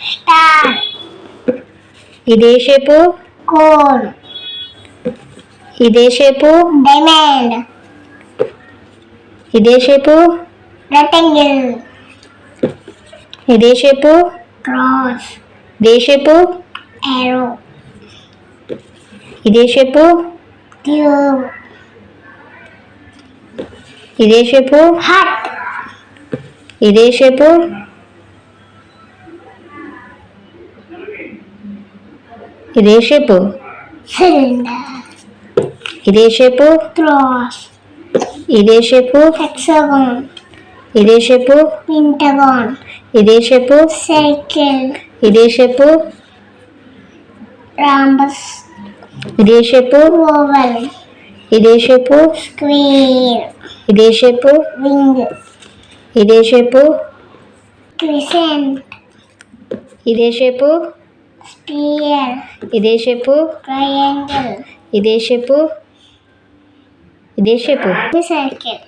Star. ఇదే shape cone. ఇదే shape diamond. ఇదే షేపు రెక్టాంగిల్. ఇదే షేపు క్రాస్. ఇదే షేపు ఏరో. ఇదే షేపు ట్యూబ్. ఇదే షేపు హార్ట్. ఇదే షేపు ఇదే షేపు సిలిండర్. ఇదే షేపు క్రాస్. ఇదే షేపు హెక్సాగాన్. ఇదే షేపు పెంటగాన్. ఇదే షేపు సర్కిల్. ఇదే షేపు రాంబస్. ఇదే షేపు ఓవల్. ఇదే షేపు స్క్వేర్. ఇదే షేపు రింగ్. ఇదే షేపు క్రిసెంట్. ఇదే షేపు స్పియర్. ఇదే షేపు ట్రయాంగిల్. ఇదే షేపు ఇదే షేపు సర్కిల్.